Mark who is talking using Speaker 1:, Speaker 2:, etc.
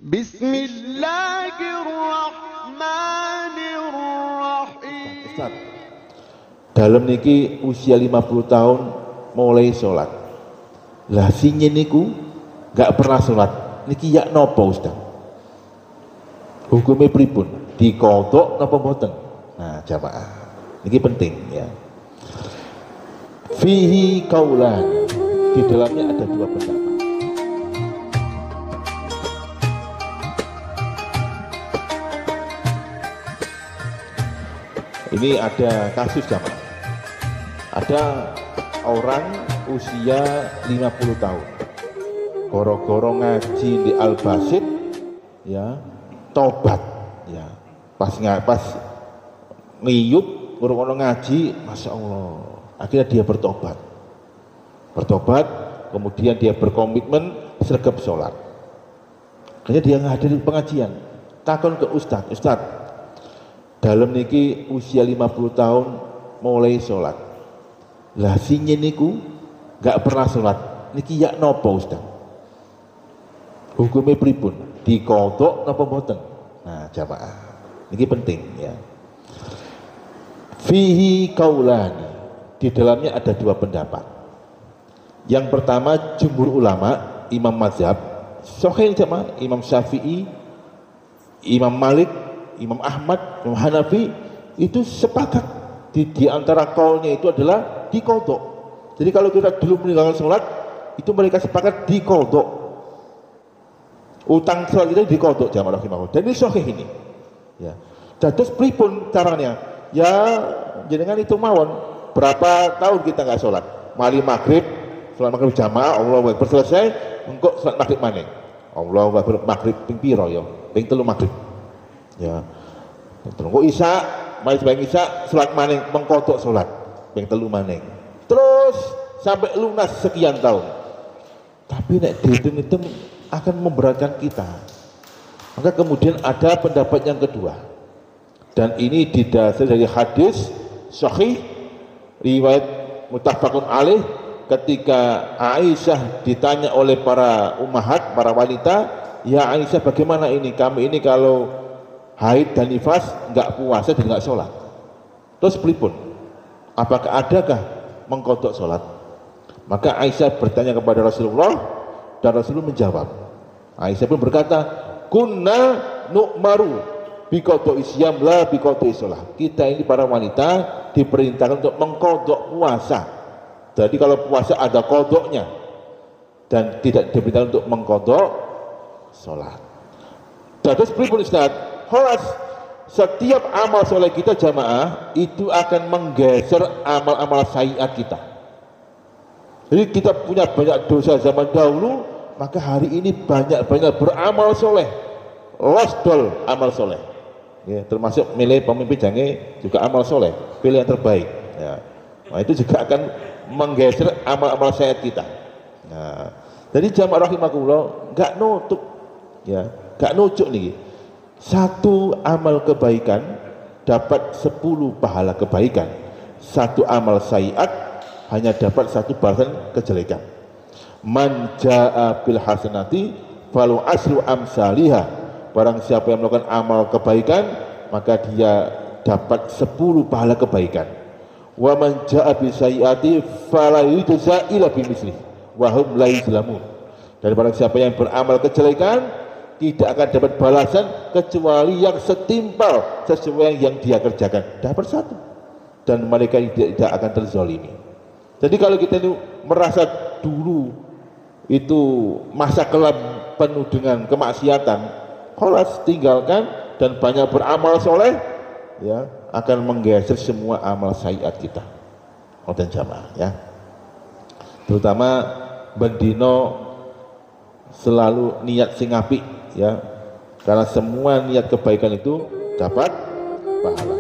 Speaker 1: Bismillahirrahmanirrahim.
Speaker 2: Ustaz, dalam niki usia 50 tahun mulai sholat. Lah sinye niku gak pernah sholat. Niki ya nopo Ustaz? Hukumnya pripun? Dikodok napa mboten? Nah, jamaah. Niki penting ya. Fihi kaulan. Di dalamnya ada dua pendapat. Ini ada kasus jamaah. Ada orang usia 50 tahun. Goro-goro ngaji di Al-Basit ya, tobat ya. Pas ngiyup goro-goro ngaji, Masya Allah. Akhirnya dia bertobat. Kemudian dia berkomitmen sergap sholat. Akhirnya dia menghadiri pengajian. Takon ke Ustaz, dalam niki usia 50 tahun mulai sholat. Lah sinye niku gak pernah sholat. Niki ya nopo Ustaz? Hukumnya pripun? Dikodok napa mboten? Nah, jamaah. Niki penting ya. Fihi kaulani. Di dalamnya ada dua pendapat. Yang pertama jumhur ulama, imam mazhab, Sahih jamaah, Imam Syafi'i, Imam Malik, Imam Ahmad, Imam Hanafi itu sepakat di antara kaulnya itu adalah dikodok. Jadi kalau kita dulu meninggalkan sholat itu mereka sepakat dikodok. Utang sholat itu dikodok jamaah rahimahullah. Dan ini sahih ini. Ya. Terus pripun caranya? Ya jenengan itu mawon berapa tahun kita nggak sholat? Mali maghrib, sholat maghrib jamaah, Allahu Akbar selesai, engkau sholat maghrib maning. Allahu Akbar maghrib ping piro ya? Ping 3 maghrib. Ya. Terus isya, mari sebaik isya, sholat maning, mengkodok sholat, ping 3 maning. Terus sampai lunas sekian tahun. Tapi nek dihitung-hitung akan memberatkan kita. Maka kemudian ada pendapat yang kedua. Dan ini didasari dari hadis sahih riwayat muttafaqun alaih ketika Aisyah ditanya oleh para ummahat, para wanita, ya Aisyah bagaimana ini? Kami ini kalau haid dan nifas enggak puasa dan enggak sholat. Terus pripun? Apakah adakah mengkodok sholat? Maka Aisyah bertanya kepada Rasulullah dan Rasulullah menjawab. Aisyah pun berkata, kunna nu'maru bikodok isyam la bikodok sholat. Kita ini para wanita diperintahkan untuk mengkodok puasa. Jadi kalau puasa ada kodoknya dan tidak diperintahkan untuk mengkodok sholat. Terus pripun Ustaz? Kholas, setiap amal soleh kita jamaah itu akan menggeser amal-amal sayyiat kita. Jadi kita punya banyak dosa zaman dahulu, maka hari ini banyak-banyak beramal soleh, losdol amal soleh. Ya, termasuk milih pemimpin jange juga amal soleh, pilih yang terbaik. Ya. Nah, itu juga akan menggeser amal-amal sayyiat kita. Nah, jadi jamaah rahimakumullah nggak nutup, ya, nggak nucuk nih. Satu amal kebaikan dapat 10 pahala kebaikan. Satu amal sayyiat hanya dapat 1 balasan kejelekan. Man jaa bil hasanati falu asru amsalihah. Barang siapa yang melakukan amal kebaikan maka dia dapat 10 pahala kebaikan. Wa man jaa bis sayyiati fala yujza illa bimislih wa hum la yuzlamun. Dan barang siapa yang beramal kejelekan tidak akan dapat balasan kecuali yang setimpal sesuai yang dia kerjakan. Dapat 1 dan mereka tidak akan terzalimi. Jadi kalau kita itu merasa dulu itu masa kelam penuh dengan kemaksiatan, kholas tinggalkan dan banyak beramal soleh, ya akan menggeser semua amal sayyiat kita. Dan jamaah ya. Terutama bendino selalu niat sing apik ya. Karena semua niat kebaikan itu dapat pahala.